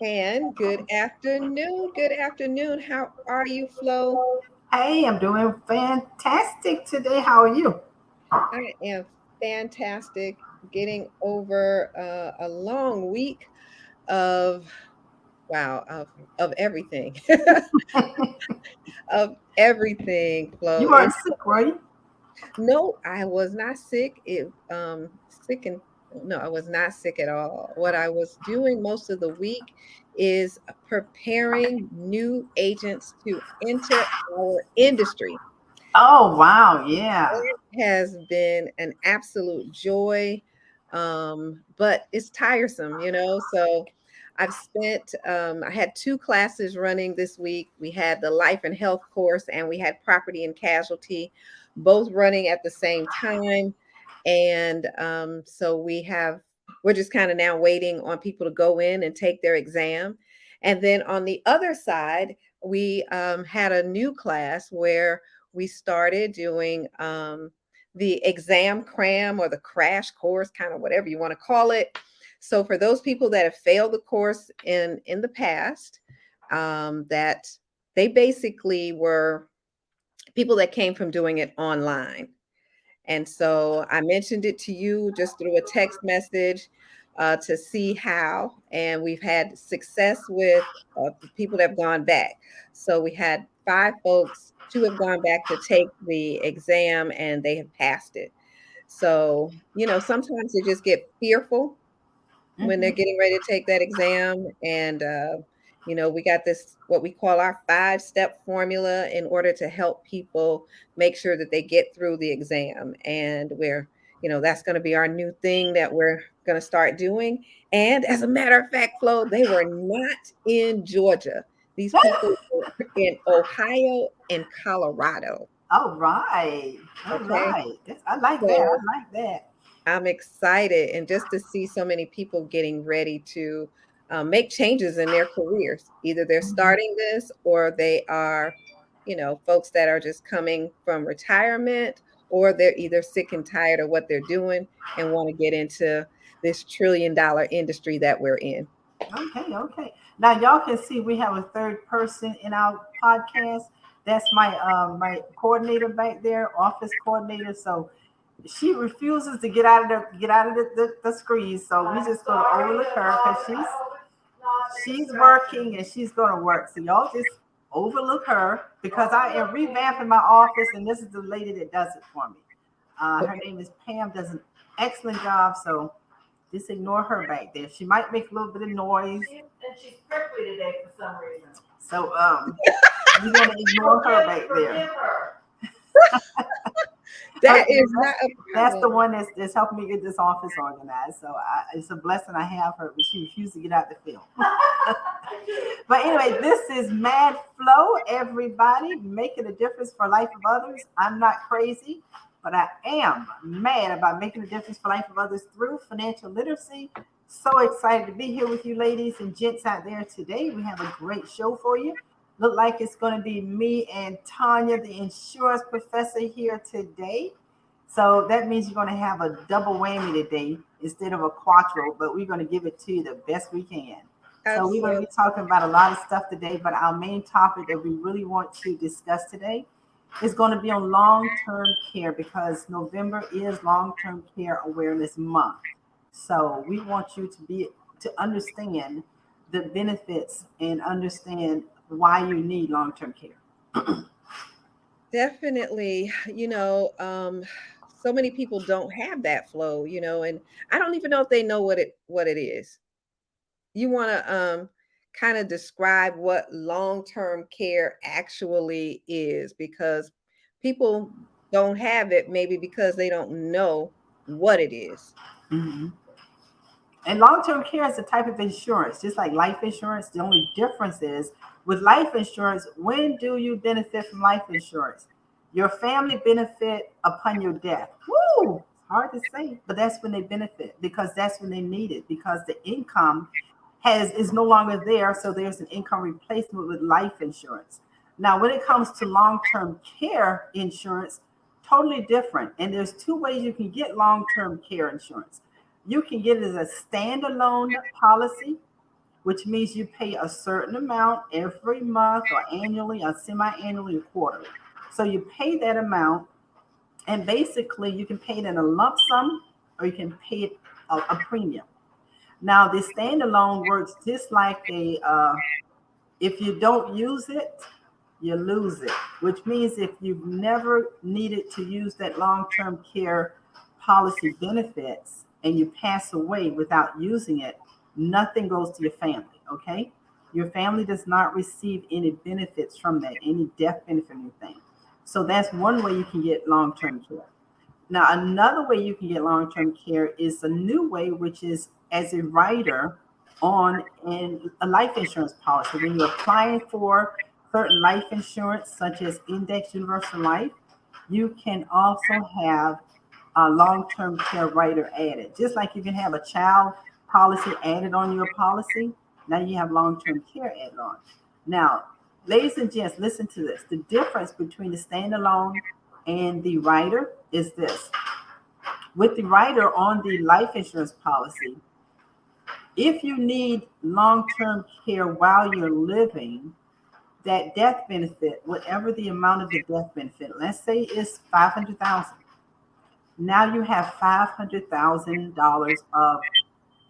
And good afternoon. Good afternoon. How are you, Flo? Hey, I'm doing fantastic today. How are you? I am fantastic. Getting over a long week of of everything, of everything, Flo. You weren't It's sick, were you? no, I was not sick. Sick and no, I was not sick at all. What I was doing most of the week is preparing new agents to enter our industry. Oh, wow. Yeah. It has been an absolute joy, but it's tiresome, So I had two classes running this week. We had the life and health course, and we had property and casualty, both running at the same time. And so we're just kind of now waiting on people to go in and take their exam. And then on the other side, we had a new class where we started doing the exam cram or the crash course, kind of whatever you want to call it. So for those people that have failed the course in the past, that they basically were people that came from doing it online. And so I mentioned it to you just through a text message to see how, and we've had success with the people that have gone back. So we had five folks, two have gone back to take the exam and they have passed it. So, sometimes they just get fearful when they're Hmm. getting ready to take that exam. And, we got this, what we call our 5-step formula in order to help people make sure that they get through the exam. And that's going to be our new thing that we're going to start doing. And as a matter of fact, Flo, they were not in Georgia. These people were in Ohio and Colorado. All right. All Okay. right. I like that. So I like that. I'm excited, and just to see so many people getting ready to make changes in their careers. Either they're Mhm. starting this or they are, folks that are just coming from retirement, or they're either sick and tired of what they're doing and want to get into this $1 trillion industry that we're in. Okay. Okay. Now y'all can see we have a third person in our podcast. That's my coordinator back there, office coordinator. So she refuses to get out of the screen. So we just gonna overlook her because she's working and she's gonna work. So y'all just overlook her because I am revamping my office and this is the lady that does it for me. Her Okay. name is Pam. Does an excellent job. So just ignore her back there. She might make a little bit of noise. And she's prickly today for some reason. So we're gonna ignore her back there. That Okay, is not a that's the problem. one that's helping me get this office organized. So it's a blessing I have her, but she refused to get out the film. But anyway, this is Mad Flow, everybody, making a difference for life of others. I'm not crazy, but I am mad about making a difference for life of others through financial literacy. So excited to be here with you, ladies and gents out there today. We have a great show for you. Look like it's going to be me and Tanya, the insurance professor, here today. So that means you're going to have a double whammy today instead of a quattro, but we're going to give it to you the best we can. So we're going to Absolutely. be talking about a lot of stuff today, but our main topic that we really want to discuss today is going to be on long-term care because November is long-term care awareness month. So we want you to understand the benefits and understand why you need long-term care. Definitely, so many people don't have that flow, and I don't even know if they know what it is. You want to kind of describe what long-term care actually is, because people don't have it, maybe because they don't know what it is. Mhm. And long term care is a type of insurance, just like life insurance. The only difference is with life insurance, when do you benefit from life insurance? Your family benefit upon your death. Woo! It's hard to say, but that's when they benefit because that's when they need it because the income has is no longer there. So there's an income replacement with life insurance. Now, when it comes to long term care insurance, totally different. And there's two ways you can get long term care insurance. You can get it as a standalone policy, which means you pay a certain amount every month or annually or semi-annually or quarterly. So you pay that amount, and basically you can pay it in a lump sum or you can pay it a premium. Now the standalone works just like if you don't use it, you lose it, which means if you've never needed to use that long-term care policy benefits and you pass away without using it, nothing goes to your family, okay? Your family does not receive any benefits from that, any death benefit or anything. So that's one way you can get long-term care. Now, another way you can get long-term care is a new way, which is as a writer on a life insurance policy. When you're applying for certain life insurance, such as Index Universal Life, you can also have a long-term care rider added. Just like you can have a child policy added on your policy, now you have long-term care added on. Now, ladies and gents, listen to this. The difference between the standalone and the rider is this. With the rider on the life insurance policy, if you need long-term care while you're living, that death benefit, whatever the amount of the death benefit, let's say it's $500,000. Now you have $500,000 of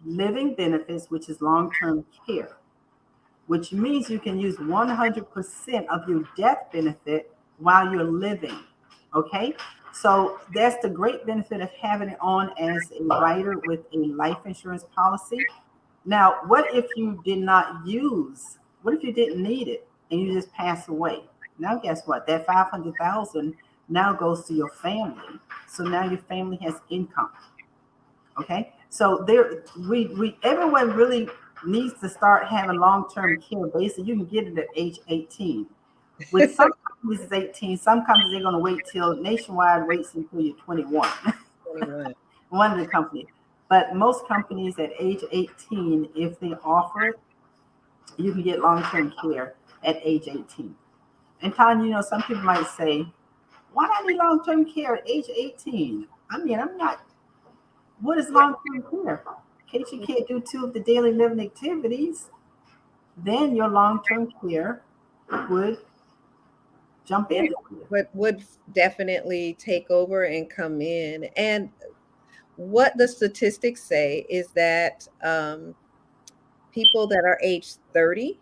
living benefits, which is long-term care, which means you can use 100% of your death benefit while you're living. Okay, so that's the great benefit of having it on as a rider with a life insurance policy. Now, what if you did not use? What if you didn't need it and you just pass away? Now, guess what? That 500,000 now goes to your family. So now your family has income. Okay, so we everyone really needs to start having long-term care. Basically, you can get it at age 18. With some companies, it's 18. Some companies they're going to wait till Nationwide waits until you're 21. 21. One of the companies, but most companies at age 18, if they offer it, you can get long-term care at age 18. And Tanya, some people might say, why do I need long-term care at age 18? I mean, I'm not. What is long-term care? In case you can't do two of the daily living activities, then your long-term care would jump in. Would definitely take over and come in. And what the statistics say is that people that are age 30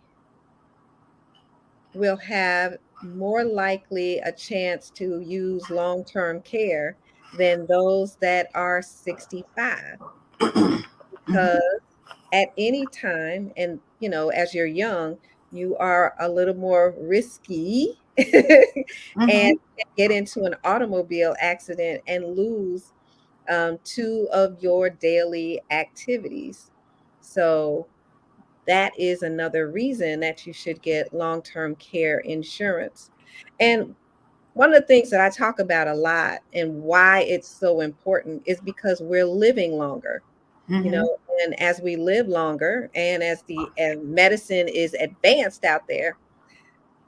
will have more likely a chance to use long-term care than those that are 65. Because at any time, and as you're young, you are a little more risky and get into an automobile accident and lose two of your daily activities. So that is another reason that you should get long-term care insurance. And one of the things that I talk about a lot and why it's so important is because we're living longer. And as we live longer and as the medicine is advanced out there,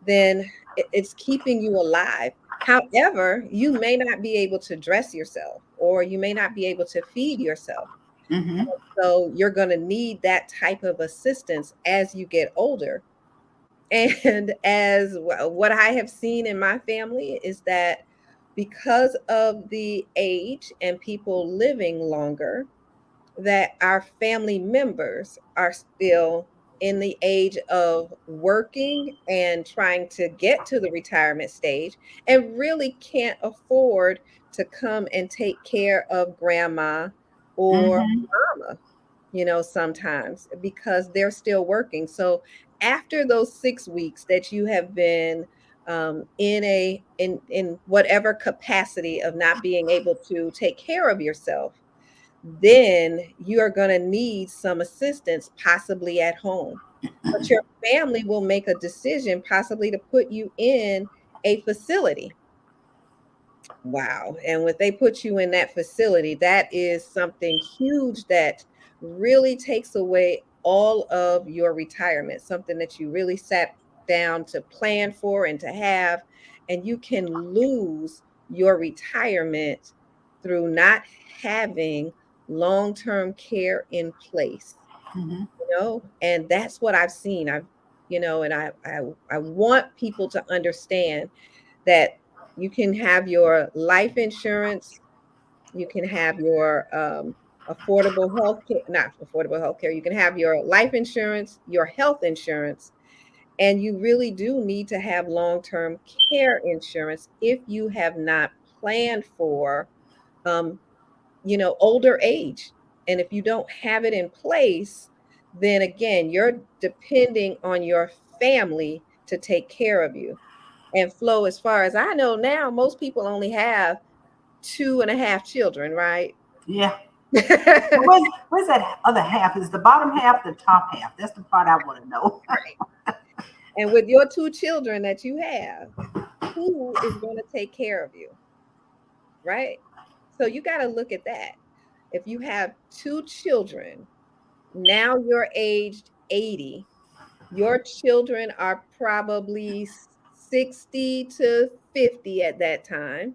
then it's keeping you alive. However, you may not be able to dress yourself or you may not be able to feed yourself. So you're going to need that type of assistance as you get older. And as what I have seen in my family is that because of the age and people living longer, that our family members are still in the age of working and trying to get to the retirement stage and really can't afford to come and take care of grandma or mama, sometimes because they're still working. So after those 6 weeks that you have been in whatever capacity of not being able to take care of yourself, then you are going to need some assistance, possibly at home. But your family will make a decision, possibly to put you in a facility. Wow. And when they put you in that facility, that is something huge that really takes away all of your retirement, something that you really sat down to plan for and to have. And you can lose your retirement through not having long-term care in place. and that's what I've seen. And I want people to understand that you can have your life insurance, you can have your affordable health care, not affordable health care, you can have your life insurance, your health insurance, and you really do need to have long-term care insurance if you have not planned for um, older age. And if you don't have it in place, then again, you're depending on your family to take care of you. And Flo, as far as I know now, most people only have 2.5 children, right? Yeah. Where's that other half? Is the bottom half the top half? That's the part I want to know. Right. And with your 2 children that you have, who is going to take care of you? Right? So you got to look at that. If you have 2 children, now you're aged 80, your children are probably 60 to 50 at that time,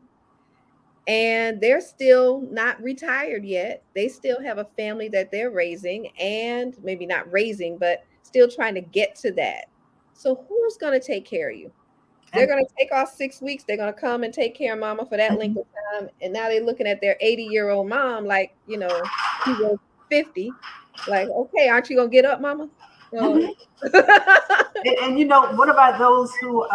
and they're still not retired yet. They still have a family that they're raising, and maybe not raising, but still trying to get to that. So who's going to take care of you? They're And going to take off 6 weeks. They're going to come and take care of mama for that length of time. And now they're looking at their 80-year-old mom like, she was 50. Like, okay, aren't you going to get up, mama? mhm. So, And what about those who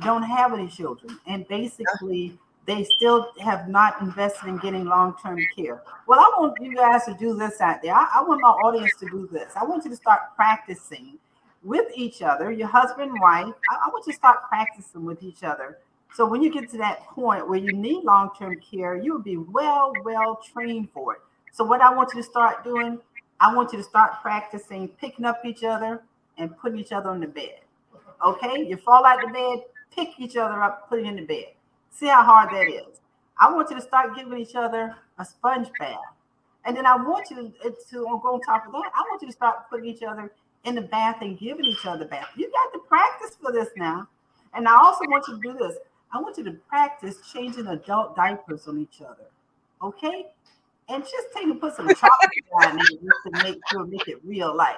don't have any children and basically they still have not invested in getting long-term care? Well, I want you guys to do this out there. I want my audience to do this. I want you to start practicing with each other, your husband and wife. I want you to start practicing with each other. So when you get to that point where you need long-term care, you'll be well trained for it. So what I want you to start doing, I want you to start practicing picking up each other and putting each other on the bed. Okay? You fall out the bed, pick each other up, put it in the bed. See how hard that is. I want you to start giving each other a sponge bath. And then I want you to go on top of that. I want you to start putting each other in the bath and giving each other bath. You got to practice for this now. And I also want you to do this. I want you to practice changing adult diapers on each other. Okay? And just take and put some chocolate down there just to make it real life.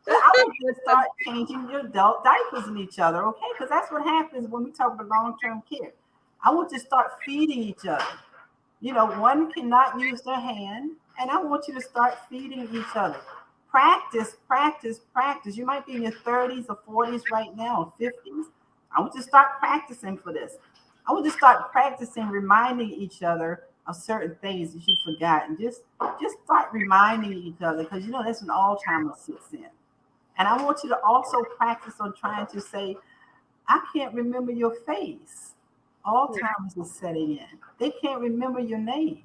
But I want you to start changing your adult diapers in each other, okay? Because that's what happens when we talk about long-term care. I want you to start feeding each other. One cannot use their hand, and I want you to start feeding each other. Practice, practice, practice. You might be in your 30s or 40s right now, or 50s. I want you to start practicing for this. I want you to start practicing reminding each other of certain things that you forgot, and just start reminding each other, because that's when Alzheimer's sits in. And I want you to also practice on trying to say, I can't remember your face. Alzheimer's is setting in. They can't remember your name.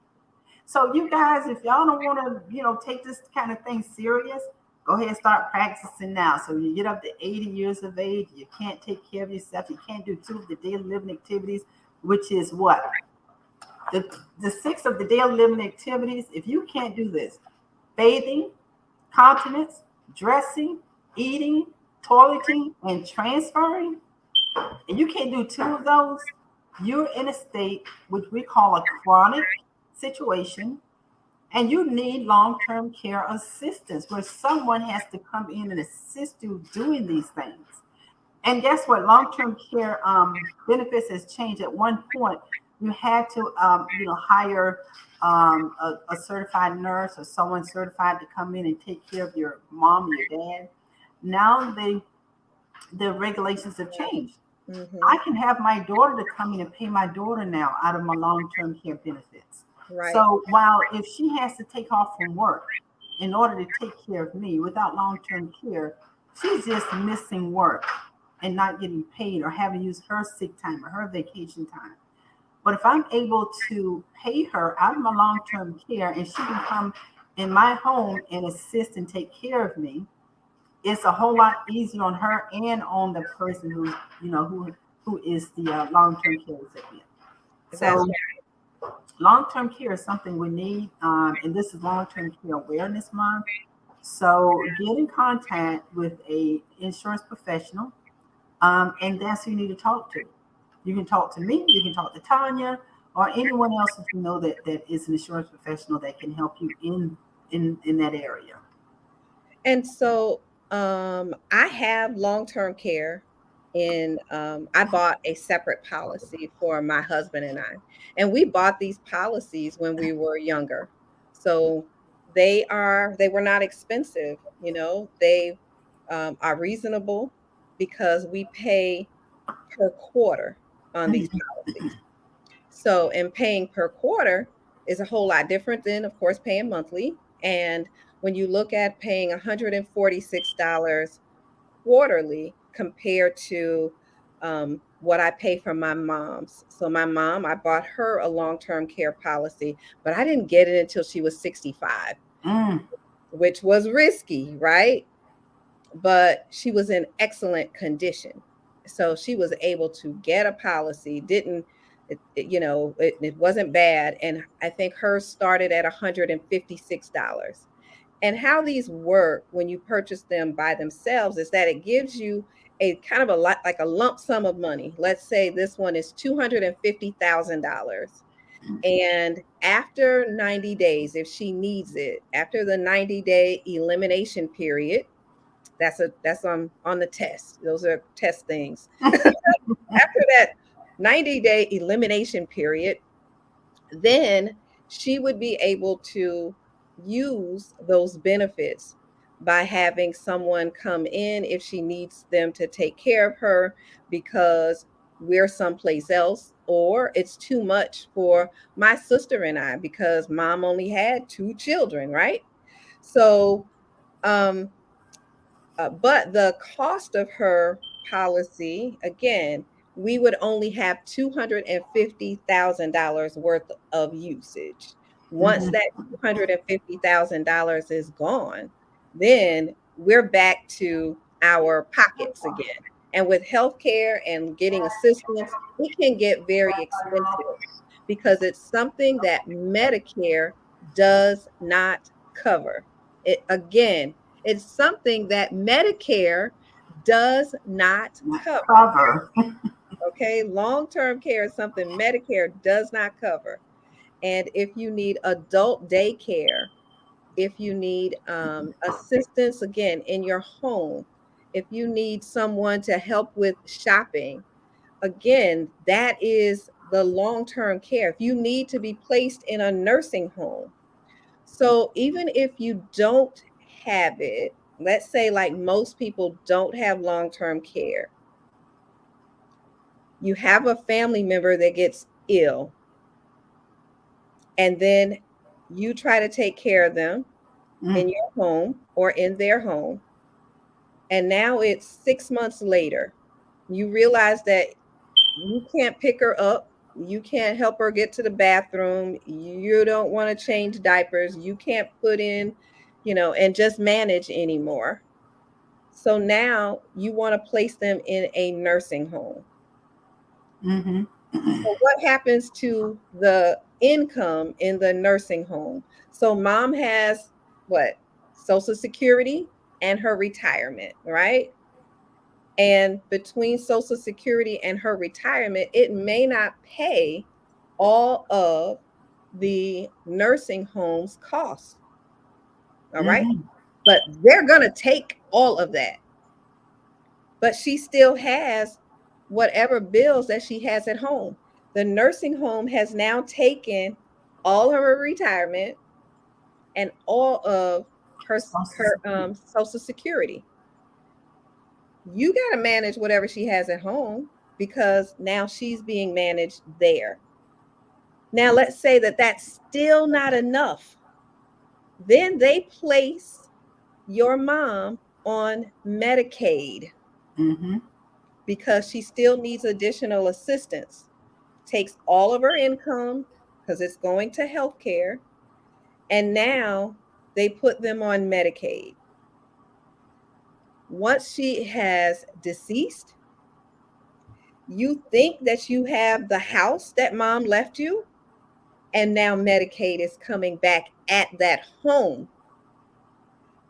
So you guys, if y'all don't want to, take this kind of thing serious, go ahead and start practicing now. So when you get up to 80 years of age, you can't take care of yourself. You can't do 2 of the daily living activities, which is what? The 6 of the daily living activities. If you can't do this, bathing, continence, dressing, eating, toileting, and transferring, and you can't do 2 of those, you're in a state which we call a chronic situation, and you need long-term care assistance where someone has to come in and assist you doing these things. And guess what? Long-term care benefits has changed. At one point, you had to hire a certified nurse or someone certified to come in and take care of your mom or your dad. Now the regulations have changed. mhm, I can have my daughter to come in and pay my daughter now out of my long-term care benefits. right. So while if she has to take off from work in order to take care of me without long-term care, she's just missing work and not getting paid or having to use her sick time or her vacation time. But if I'm able to pay her out of my long-term care and she can come in my home and assist and take care of me, it's a whole lot easier on her and on the person who is the long-term care recipient. So long-term care is something we need, and this is long-term care awareness month. So get in contact with a insurance professional, and that's who you need to talk to. You can talk to me, you can talk to Tanya, or anyone else that you know that is an insurance professional that can help you in that area. And so I have long-term care, and I bought a separate policy for my husband and I. And we bought these policies when we were younger. So they were not expensive, you know. They are reasonable because we pay per quarter on these Mhm. policies. So, and paying per quarter is a whole lot different than, of course, paying monthly. And when you look at paying $146 quarterly compared to what I pay for my mom's. So, my mom, I bought her a long term care policy, but I didn't get it until she was 65, Mm. which was risky, right? But she was in excellent condition. So she was able to get a policy, didn't it wasn't bad. And I think hers started at $156. And how these work when you purchase them by themselves is that it gives you a kind of a lot like a lump sum of money. Let's say this one is $250,000. And after 90 days, if she needs it, after the 90-day elimination period, that's on the test. Those are test things. After that 90-day elimination period, then she would be able to use those benefits by having someone come in if she needs them to take care of her because we're someplace else, or it's too much for my sister and I because mom only had two children, right? So um but the cost of her policy, again, we would only have $250,000 worth of usage. Once Mhm. that $250,000 is gone, then we're back to our pockets again. And with healthcare and getting assistance, it can get very expensive because it's something that Medicare does not cover. It again, it's something that Medicare does not cover. Cover. Okay. Long term care is something Medicare does not cover. And if you need adult daycare, if you need assistance again in your home, if you need someone to help with shopping, again, that is the long term care. If you need to be placed in a nursing home, so even if you don't have it, let's say like most people don't have long-term care, you have a family member that gets ill, and then you try to take care of them in Mm. your home or in their home, and now it's 6 months later, you realize that you can't pick her up, you can't help her get to the bathroom, you don't want to change diapers, you can't put in, and just manage anymore. So now you want to place them in a nursing home. Mhm. So what happens to the income in the nursing home? So mom has what? Social Security and her retirement, right? And between Social Security and her retirement, it may not pay all of the nursing home's costs. All right. Mhm. But they're going to take all of that. But she still has whatever bills that she has at home. The nursing home has now taken all of her retirement and all of her Social her Security. Social Security. You got to manage whatever she has at home because now she's being managed there. Now let's say that that's still not enough. Then they place your mom on Medicaid Mhm. because she still needs additional assistance. Takes all of her income because it's going to healthcare, and now they put them on Medicaid. Once she has deceased, you think that you have the house that mom left you, and now Medicaid is coming back at that home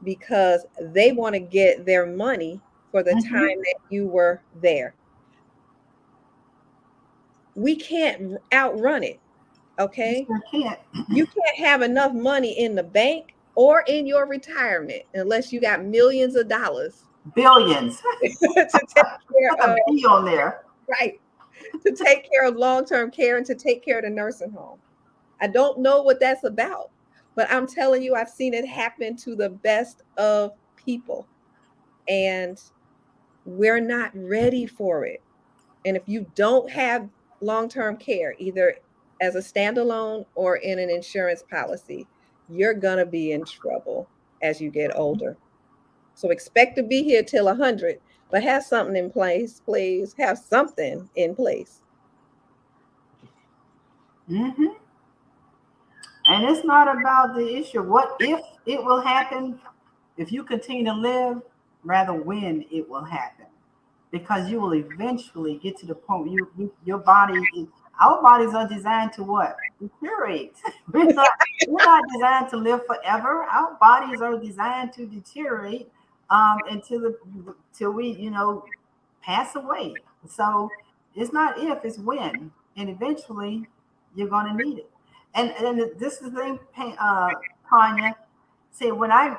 because they want to get their money for the Mhm. time that you were there. We can't outrun it, You okay? sure can't. You can't have enough money in the bank or in your retirement, unless you got millions of dollars Billions. to take Put care a of, B on there. right, to take care of long-term care and to take care of the nursing home. I don't know what that's about, but I'm telling you, I've seen it happen to the best of people, and we're not ready for it. And if you don't have long-term care, either as a standalone or in an insurance policy, you're going to be in trouble as you get older. So expect to be here till 100, but have something in place, please. Have something in place. Mm-hmm. And it's not about the issue. What if it will happen if you continue to live, rather when it will happen. Because you will eventually get to the point where your body is, our bodies are designed to what? Deteriorate. We're not designed to live forever. Our bodies are designed to deteriorate until we, pass away. So it's not if, it's when. And eventually you're gonna need it. And this is the thing, Tanya. See, when I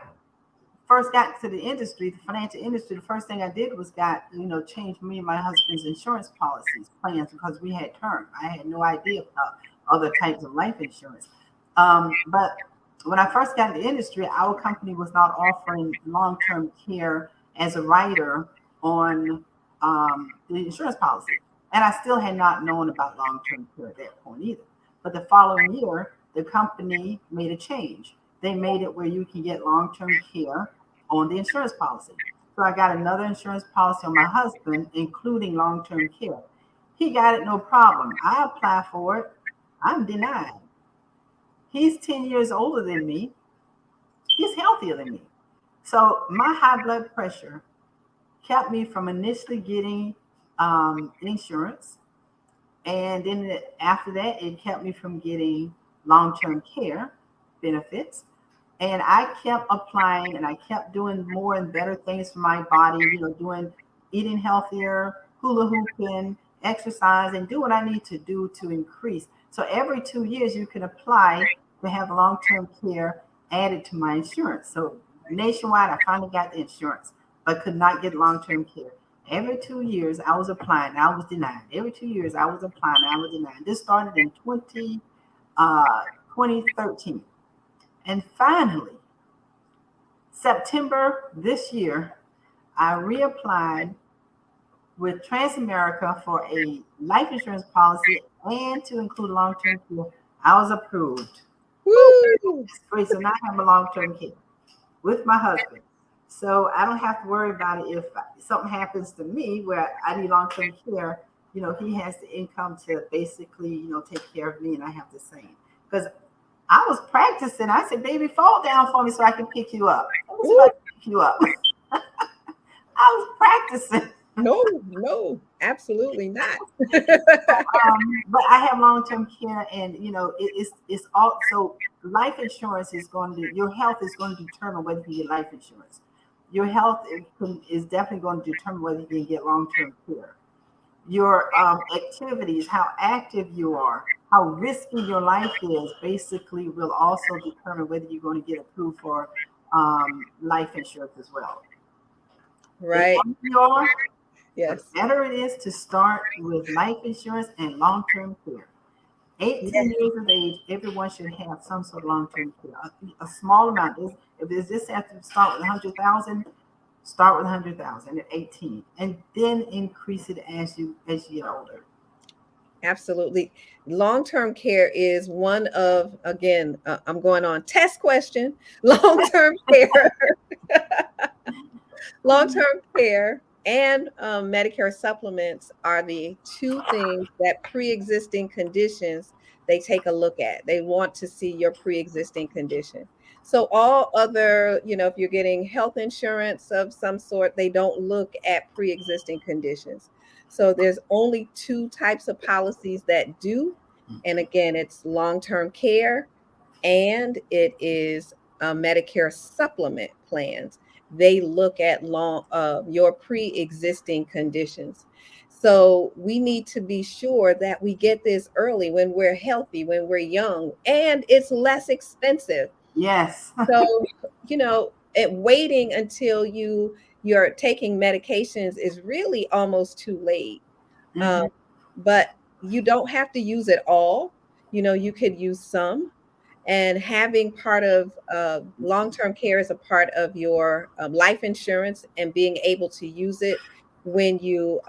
first got to the industry, the financial industry, the first thing I did was change me and my husband's insurance policies, plans, because we had term. I had no idea about other types of life insurance. But when I first got in the industry, our company was not offering long-term care as a rider on the insurance policy. And I still had not known about long-term care at that point either. But the following year, the company made a change. They made it where you can get long-term care on the insurance policy. So I got another insurance policy on my husband, including long-term care. He got it no problem. I apply for it. I'm denied. He's 10 years older than me. He's healthier than me. So my high blood pressure kept me from initially getting insurance. And then after that, it kept me from getting long-term care benefits. And I kept applying and I kept doing more and better things for my body, eating healthier, hula hooping, exercise, and do what I need to do to increase. So every 2 years, you can apply to have long-term care added to my insurance. So nationwide, I finally got the insurance, but could not get long-term care. Every 2 years, I was applying, I was denied. Every 2 years, I was applying, I was denied. This started in 2013. And finally, September this year, I reapplied with Transamerica for a life insurance policy and to include long-term care. I was approved. Woo! It's free, so now I have a long-term care with my husband. So I don't have to worry about it if something happens to me where I need long-term care. He has the income to basically, take care of me, and I have the same. Because I was practicing. I said, baby, fall down for me so I can pick you up. Let me see if I can pick you up. I was practicing. No, absolutely not. But I have long-term care, and it's also life insurance is going to, your health is going to determine whether you get life insurance. Your health is definitely going to determine whether you can get long-term care. Your activities, how active you are, how risky your life is, basically will also determine whether you're going to get approved for life insurance as well. Right. The younger you are, Yes. the better it is to start with life insurance and long-term care. 18 years of age, everyone should have some sort of long-term care. A small amount. If it's just have to start with 100,000, start with 100,000 at 18, and then increase it as you get older. Absolutely. Long-term care is one of, again, I'm going on test question. Long-term care, long-term care and Medicare supplements are the two things that pre-existing conditions they take a look at. They want to see your pre-existing condition. So all other, if you're getting health insurance of some sort, they don't look at pre-existing conditions. So there's only two types of policies that do. And again, it's long-term care and it is Medicare supplement plans. They look at your pre-existing conditions. So we need to be sure that we get this early when we're healthy, when we're young, and it's less expensive. Yes. So, waiting until you're taking medications is really almost too late. Um, Hmm. but you don't have to use it all. You could use some. And having part of long-term care as a part of your life insurance and being able to use it when you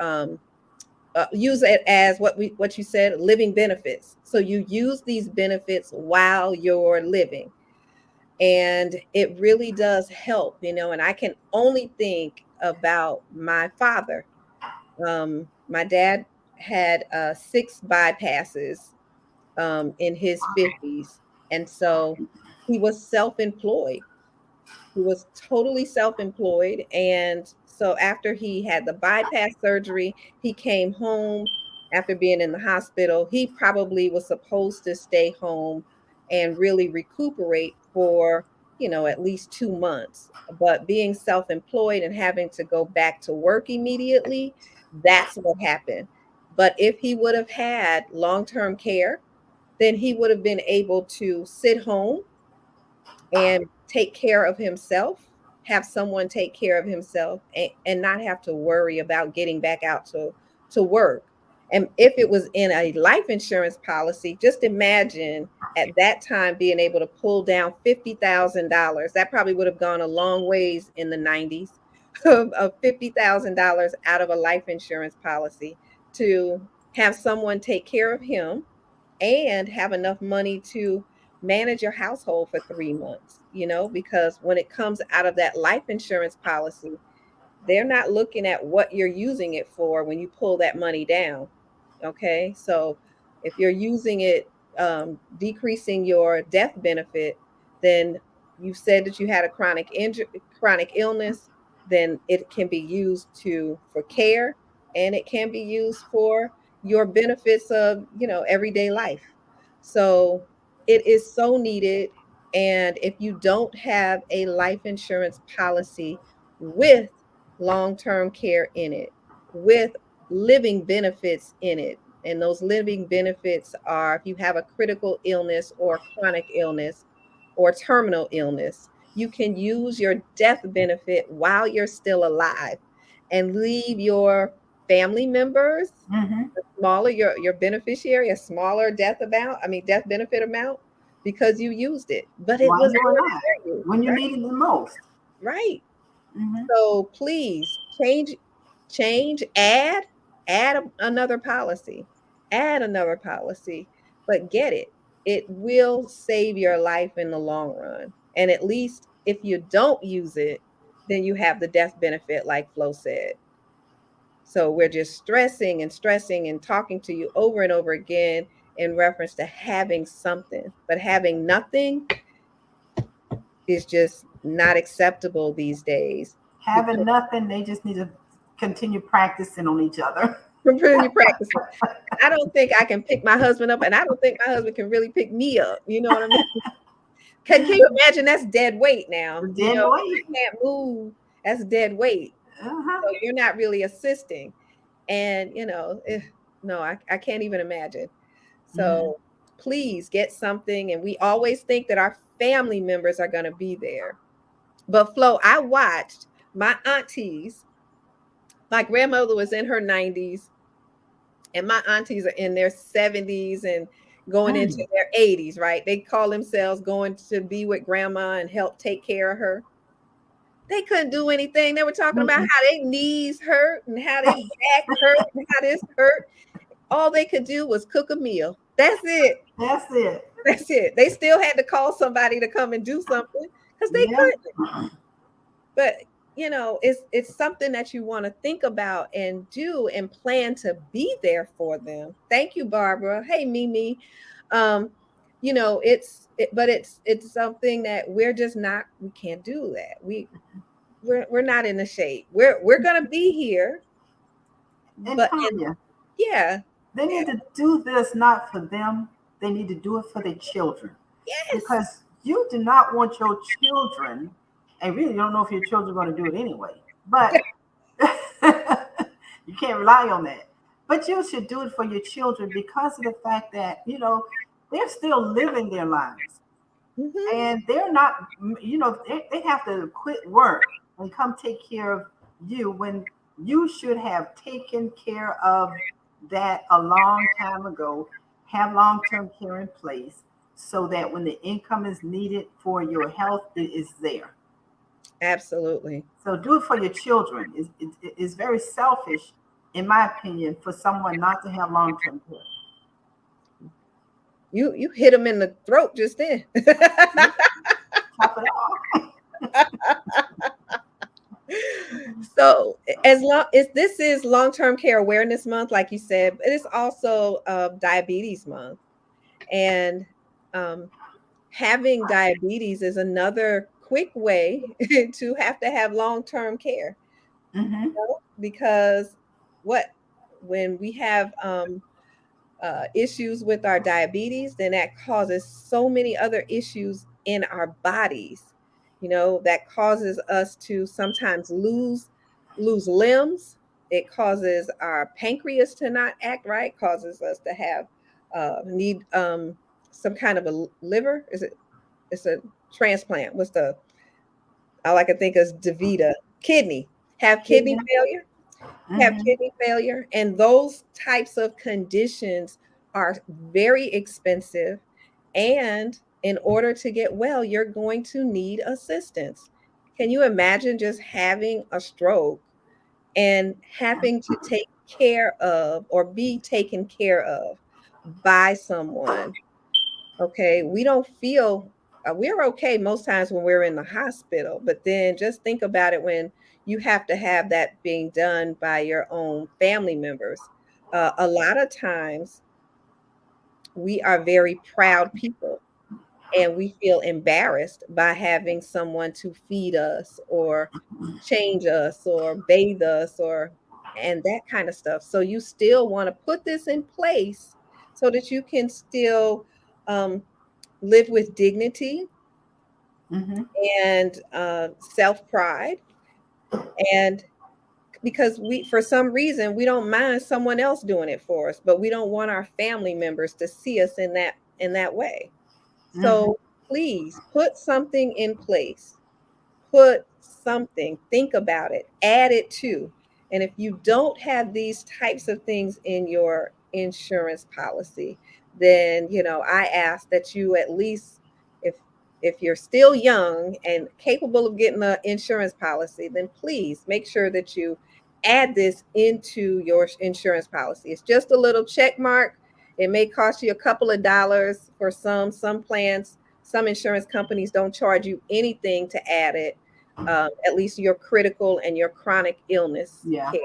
use it as what you said, living benefits. So you use these benefits while you're living, and it really does help. And I can only think about my father. My dad had 6 bypasses in his 50s, and so he was self-employed. He was totally self-employed, and so after he had the bypass surgery, he came home after being in the hospital. He probably was supposed to stay home and really recuperate for, at least 2 months. But being self-employed and having to go back to work immediately, that's what happened. But if he would have had long-term care, then he would have been able to sit home and take care of himself, have someone take care of himself, and not have to worry about getting back out to work. And if it was in a life insurance policy, just imagine at that time being able to pull down $50,000. That probably would have gone a long ways in the 90s of $50,000 out of a life insurance policy to have someone take care of him and have enough money to manage your household for 3 months, because when it comes out of that life insurance policy, they're not looking at what you're using it for when you pull that money down. Okay. So if you're using it, decreasing your death benefit, then you said that you had a chronic illness, then it can be used for care, and it can be used for your benefits of, everyday life. So it is so needed. And if you don't have a life insurance policy with long-term care in it, with living benefits in it, and those living benefits are if you have a critical illness or chronic illness or terminal illness, you can use your death benefit while you're still alive and leave your family members Hmm. smaller, your beneficiary a smaller death benefit amount, because you used it, but it While was you're already alive, for you. when you Right, need it the most. right. Hmm. So please change, add another policy, but get it. It will save your life in the long run. And at least if you don't use it, then you have the death benefit, like Flo said. So we're just stressing and talking to you over and over again in reference to having something, but having nothing is just not acceptable these days. Having Because nothing, they just need to continue practicing on each other. from really practicing, I don't think I can pick my husband up, and I don't think my husband can really pick me up. You know what I mean? Can you imagine? That's dead weight now. Dead If weight. I can't move, that's dead weight. Uh-huh. So you're not really assisting. And, no, I can't even imagine. Hmm. So please get something. And we always think that our family members are going to be there. But Flo, I watched my aunties. My grandmother was in her 90s, and my aunties are in their 70s and going into Mm. their 80s, right? They call themselves going to be with grandma and help take care of her. They couldn't do anything. They were talking about Mm-mm. how their knees hurt and how their back hurt and how this hurt. All they could do was cook a meal. That's it. That's it. That's it. They still had to call somebody to come and do something because they Yeah. couldn't. But it's something that you want to think about and do and plan to be there for them. Thank you, Barbara. Hey, Mimi. Um, but it's something that we can't do that. We're not in the shape. We're gonna be here, And and Tanya, yeah, they yeah, need to do this not for them. They need to do it for their children. yes, Because you do not want your children, and really you don't know if your children are going to do it anyway, but you can't rely on that. But you should do it for your children because of the fact that, they're still living their lives. Mhm. And they're not, they have to quit work and come take care of you when you should have taken care of that a long time ago. Have long-term care in place so that when the income is needed for your health, it is there. Absolutely. So do it for your children. It's very selfish, in my opinion, for someone not to have long-term care. You hit them in the throat just then. Chop it off. So as long as this is long-term care awareness month, like you said, but it's also diabetes month. And um, having diabetes is another quick way to have long-term care, Hmm. because what when we have issues with our diabetes, then that causes so many other issues in our bodies. That causes us to sometimes lose limbs. It causes our pancreas to not act right. Causes us to have need some kind of a liver. It's a transplant. What's the all I can think is DaVita kidney. Have kidney failure have Hmm. kidney failure, and those types of conditions are very expensive. And in order to get well, you're going to need assistance. Can you imagine just having a stroke and having to take care of or be taken care of by someone? Okay, we don't feel we're okay most times when we're in the hospital, but then just think about it when you have to have that being done by your own family members. A lot of times we are very proud people, and we feel embarrassed by having someone to feed us or change us or bathe us or and that kind of stuff. So you still want to put this in place so that you can still um, live with dignity Hmm. and self pride. And because for some reason, we don't mind someone else doing it for us, but we don't want our family members to see us in that way. Hmm. So please put something in place. Put something, think about it, add it to. And if you don't have these types of things in your insurance policy, then I ask that you at least, if if you're still young and capable of getting an insurance policy, then please make sure that you add this into your insurance policy. It's just a little check mark. It may cost you a couple of dollars for some plans. Some insurance companies don't charge you anything to add it, at least your critical and your chronic illness Yeah. care.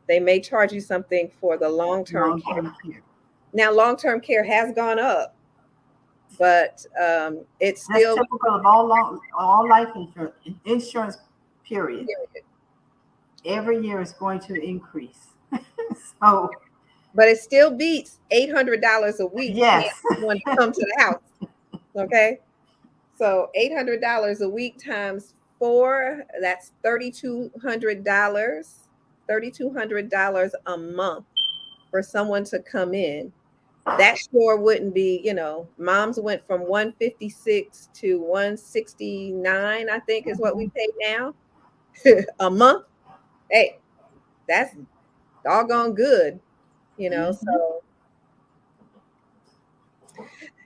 They may charge you something for the long term care. Long-term care. Now, long term care has gone up, but it's That's still, typical of all life insurance. Period. Every year is going to increase. So but it still beats $800 a week paying yes. someone to come to the house. Okay. So $800 a week times four, that's $3,200. $3,200 a month for someone to come in. That sure wouldn't be, moms went from 156 to 169, I think is what we pay now a month. Hey, that's doggone good, Hmm. so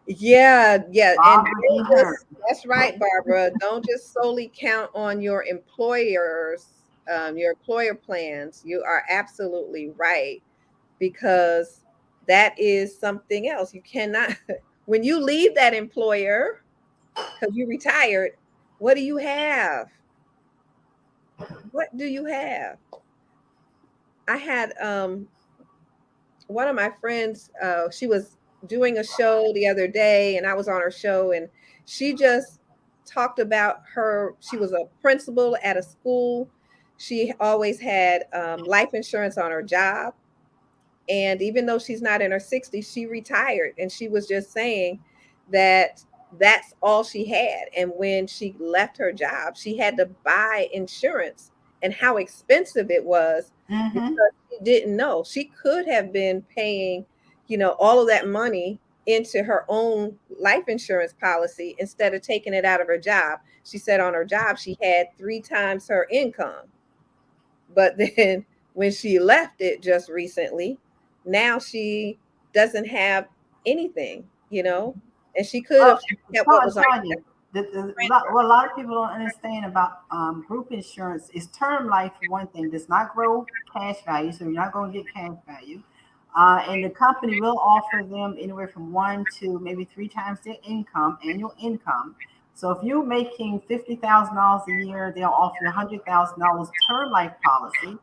yeah, and Barbara don't D. Hurt. that's right, Barbara. Don't just solely count on your employer plans. You are absolutely right, because that is something else. You cannot, when you leave that employer because you retired, what do you have? What do you have? I had one of my friends, she was doing a show the other day, and I was on her show, and she just talked about she was a principal at a school. She always had life insurance on her job. And even though she's not in her 60s, she retired. And she was just saying that that's all she had. And when she left her job, she had to buy insurance, and how expensive it was, Hmm. because she didn't know. She could have been paying, all of that money into her own life insurance policy instead of taking it out of her job. She said on her job she had 3 times her income. But then when she left it just recently, now she doesn't have anything, and she could Well, have kept what was already Tanya, transferred. what a lot of people don't understand about group insurance is term life, for one thing, does not grow cash value, so you're not going to get cash value. And the company will offer them anywhere from 1 to maybe 3 times their income, annual income. So if you're making $50,000 a year, they'll offer you $100,000 term life policy.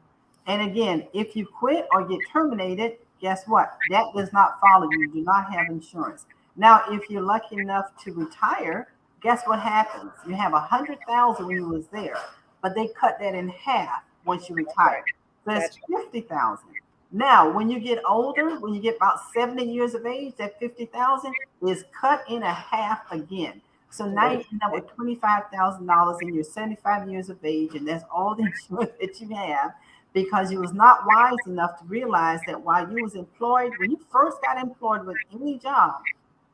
And again, if you quit or get terminated, guess what? That does not follow you. You do not have insurance. Now, if you're lucky enough to retire, guess what happens? You have 100,000 when you was there, but they cut that in half once you retire. So it's That's 50,000. Now, when you get older, when you get about 70 years of age, that 50,000 is cut in a half again. So now you end up with $25,000 and you're 75 years of age, and that's all the insurance that you have because you was not wise enough to realize that while you was employed, when you first got employed with any job,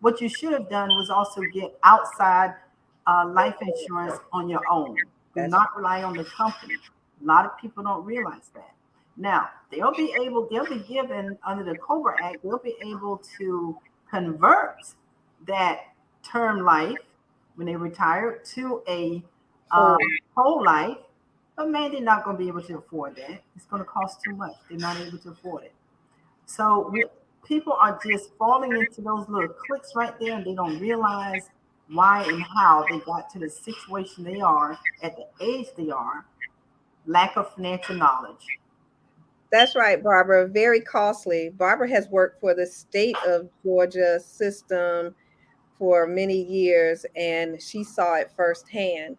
what you should have done was also get outside life insurance on your own. Do that's not rely on the company. A lot of people don't realize that. Now, they'll be given under the COBRA Act, they'll be able to convert that term life when they retire to a um, whole. whole life. But man, they're not going to be able to afford that. It's going to cost too much. They're not able to afford it. So people are just falling into those little clicks right there, and they don't realize why and how they got to the situation they are at the age they are. Lack of financial knowledge. That's right, Barbara. Very costly. Barbara has worked for the state of Georgia system for many years, and she saw it firsthand.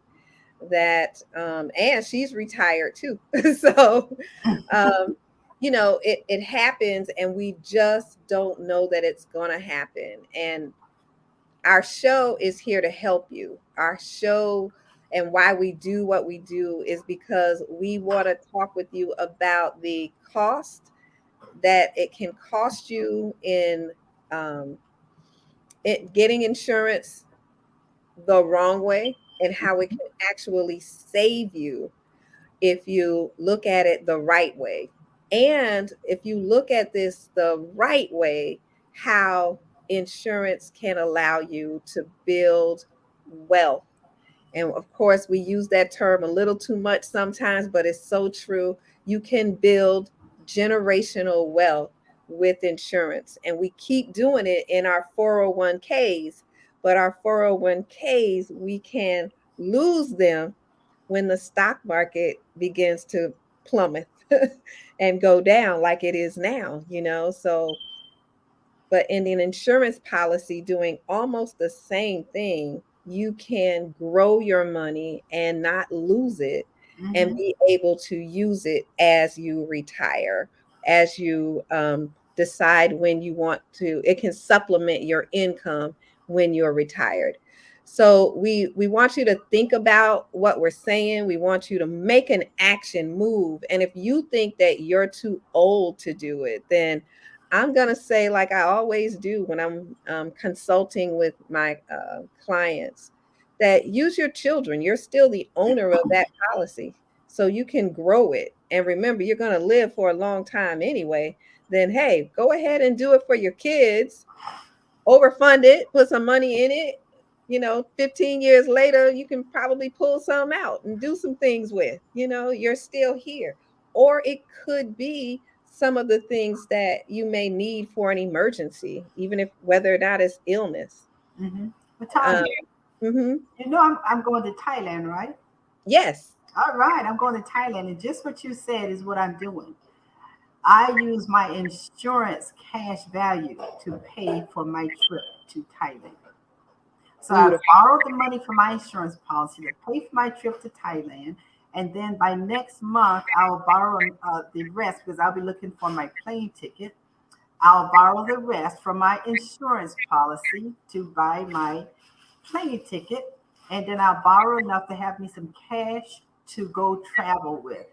That and she's retired too. So it happens, and we just don't know that it's going to happen. And our show is here to help you. Our show and why we do what we do is because we want to talk with you about the cost that it can cost you in um, getting insurance the wrong way, and how it can actually save you if you look at it the right way. And if you look at this the right way, how insurance can allow you to build wealth. And of course, we use that term a little too much sometimes, but it's so true. You can build generational wealth with insurance. And we keep doing it in our 401ks, but our 401ks, we can lose them when the stock market begins to plummet and go down like it is now. So, but in an insurance policy doing almost the same thing, you can grow your money and not lose it, and Mm-hmm. be able to use it as you retire, as you decide when you want to. It can supplement your income when you're retired. So we want you to think about what we're saying. We want you to make an action move. And if you think that you're too old to do it, then I'm going to say, like I always do when I'm consulting with my clients, that use your children. You're still the owner of that policy, so you can grow it. And remember, you're going to live for a long time anyway. Then, hey, go ahead and do it for your kids. Overfund it, put some money in it. 15 years later, you can probably pull some out and do some things with. You're still here. Or it could be some of the things that you may need for an emergency, even if whether or not it's illness. Mm-hmm. But Um, Tanya, mhm. I'm going to Thailand, right? Yes. All right, I'm going to Thailand, and just what you said is what I'm doing. I use my insurance cash value to pay for my trip to Thailand. So I Beautiful. borrowed the money from my insurance policy to pay for my trip to Thailand. And then by next month, I'll borrow the rest because I'll be looking for my plane ticket. I'll borrow the rest from my insurance policy to buy my plane ticket. And then I'll borrow enough to have me some cash to go travel with.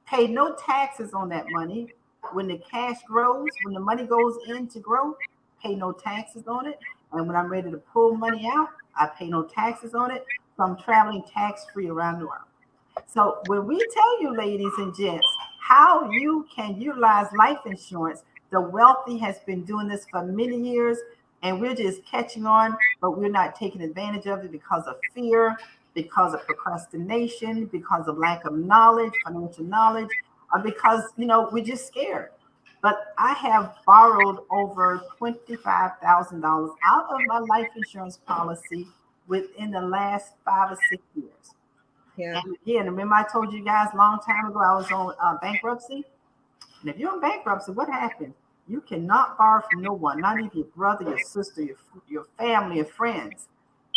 Pay no taxes on that money. When the cash grows, when the money goes in to grow, pay no taxes on it. And when I'm ready to pull money out, I pay no taxes on it. So I'm traveling tax free around the world. So when we tell you, ladies and gents, how you can utilize life insurance, the wealthy has been doing this for many years, and we're just catching on, but we're not taking advantage of it because of fear, because of procrastination, because of lack of knowledge, financial knowledge, or because we're just scared. But I have borrowed over $25,000 out of my life insurance policy within the last 5 or 6 years. Yeah. And again, remember I told you guys a long time ago I was on bankruptcy? And if you're in bankruptcy, what happens? You cannot borrow from no one, not even your brother, your sister, your family, your friends.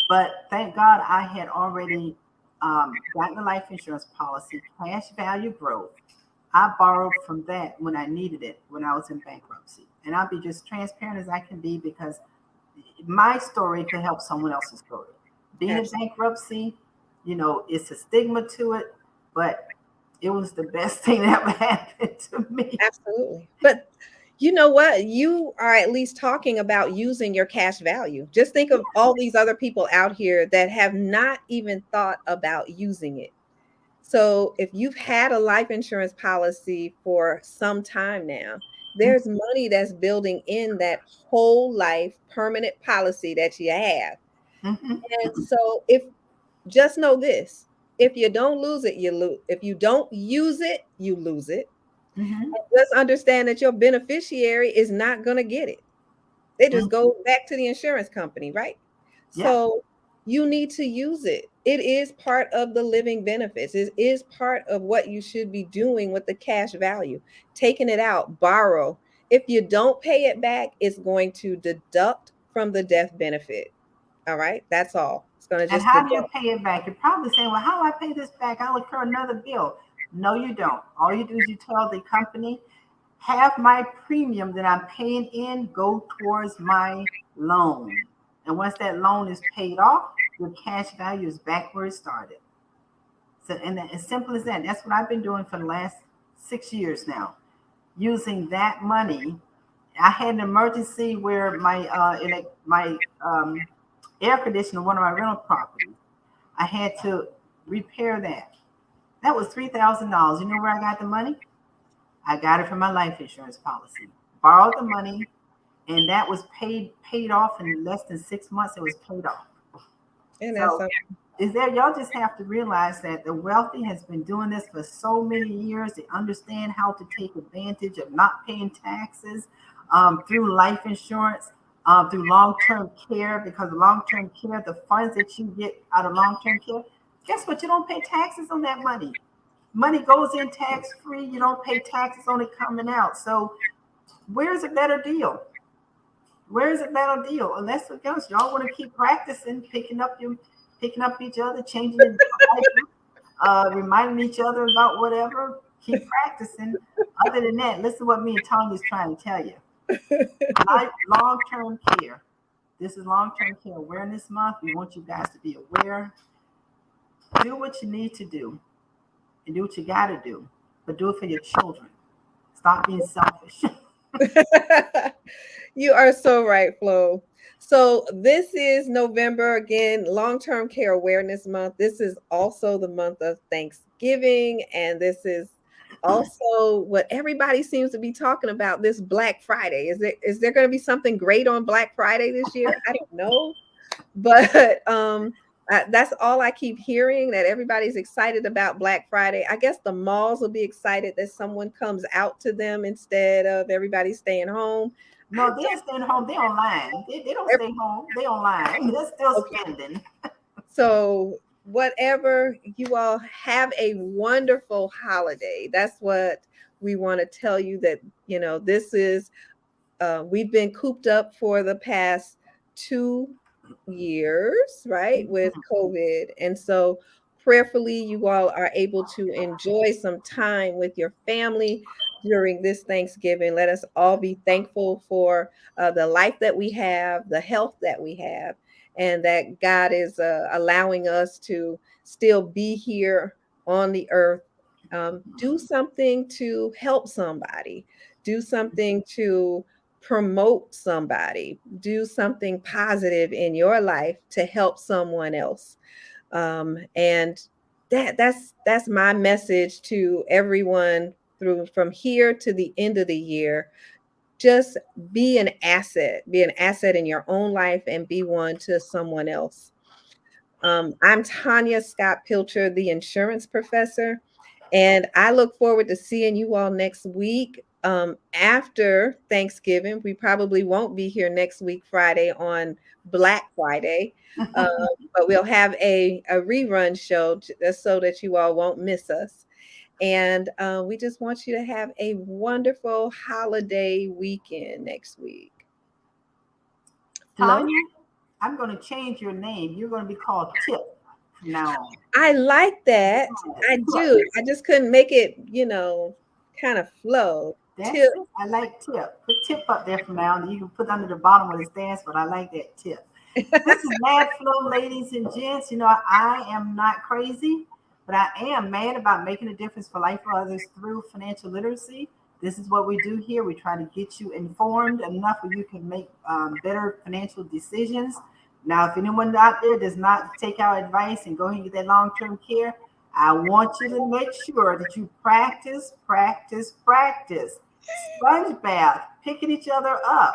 But thank God I had already gotten a life insurance policy, cash value growth. I borrowed from that when I needed it when I was in bankruptcy. And I'll be just transparent as I can be because my story could help someone else's story. Being in bankruptcy, it's a stigma to it, but it was the best thing that ever happened to me. Absolutely. But you know what? You are at least talking about using your cash value. Just think of all these other people out here that have not even thought about using it. So if you've had a life insurance policy for some time now, there's money that's building in that whole life permanent policy that you have. Mhm. And so if just know this, if you don't lose it, you lose. If you don't use it, you lose it. Mhm. Just understand that your beneficiary is not going to get it. They just Mhm. go back to the insurance company, right? Yeah. So you need to use it. It is part of the living benefits. It is part of what you should be doing with the cash value. Taking it out, borrow. If you don't pay it back, it's going to deduct from the death benefit. All right, that's all. It's going to And just how do you deduct. pay it back? You're probably saying, well, how do I pay this back? I'll incur another bill. No, you don't. All you do is you tell the company, have my premium that I'm paying in go towards my loan. And once that loan is paid off, your cash value is back where it started. So, and as simple as that, that's what I've been doing for the last 6 years now. Using that money, I had an emergency where my air conditioner, one of my rental properties, I had to repair that. That was $3,000. You know where I got the money? I got it from my life insurance policy. Borrowed the money, and that was paid off in less than 6 months. It was paid off. And that's So is there y'all just have to realize that the wealthy has been doing this for so many years. They understand how to take advantage of not paying taxes through life insurance, through long-term care, because long-term care, the funds that you get out of long-term care, guess what? You don't pay taxes on that money. Money goes in tax-free. You don't pay taxes on it coming out. So where's a better deal? Where is it better deal? Unless else, y'all want to keep practicing, picking up each other, changing the reminding each other about whatever. Keep practicing. Other than that, listen to what me and Tony is trying to tell you. Long-term care. This is long-term care awareness month. We want you guys to be aware. Do what you need to do and do what you got to do, but do it for your children. Stop being selfish. You are so right, Flo. So this is November again, long-term care awareness month. This is also the month of Thanksgiving, and this is also what everybody seems to be talking about, this Black Friday. Is there going to be something great on Black Friday this year? I don't know, but that's all I keep hearing, that everybody's excited about Black Friday. I guess the malls will be excited that someone comes out to them instead of everybody staying home. No, they're staying home. They're online. They don't stay home. They online. They're still Okay. spending. So whatever, you all have a wonderful holiday. That's what we want to tell you, that this is we've been cooped up for the past 2 years, right, with COVID. And so prayerfully, you all are able to enjoy some time with your family during this Thanksgiving. Let us all be thankful for the life that we have, the health that we have, and that God is allowing us to still be here on the earth. Do something to help somebody. Do something to promote somebody, do something positive in your life to help someone else. And that's my message to everyone through from here to the end of the year. Just be an asset in your own life and be one to someone else. I'm Tanya Scott Pilcher, the insurance professor, and I look forward to seeing you all next week. After Thanksgiving, we probably won't be here next week, Friday, on Black Friday, um, but we'll have a rerun show just so that you all won't miss us. And we just want you to have a wonderful holiday weekend next week. Flo? Tanya, I'm going to change your name. You're going to be called Tip from now on. I like that. I do. I just couldn't make it, kind of flow. That's Tip. it. I like Tip. Put Tip up there from now on. You can put under the bottom where it stands, but I like that Tip. This is Mad Flow, ladies and gents. I am not crazy, but I am mad about making a difference for life for others through financial literacy. This is what we do here. We try to get you informed enough where you can make better financial decisions. Now, if anyone out there does not take our advice and go ahead and get that long-term care, I want you to make sure that you practice. Sponge bath, picking each other up,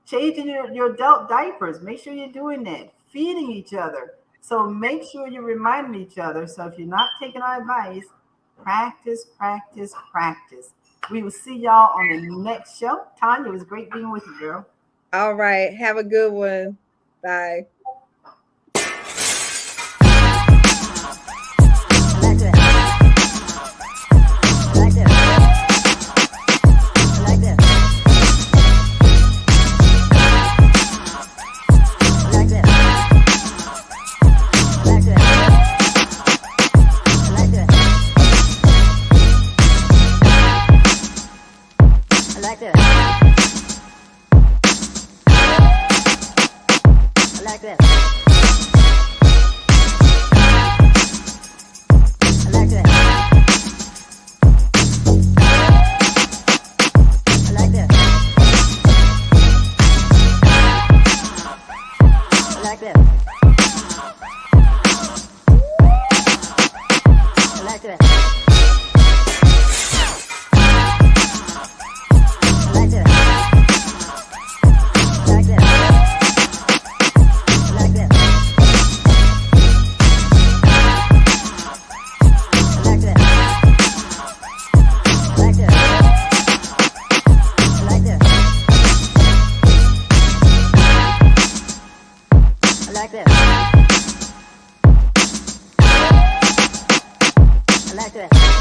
changing your adult diapers. Make sure you're doing that. Feeding each other. So make sure you're reminding each other. So if you're not taking our advice, practice. We will see y'all on the next show. Tanya, it was great being with you, girl. All right. Have a good one. Bye. like that.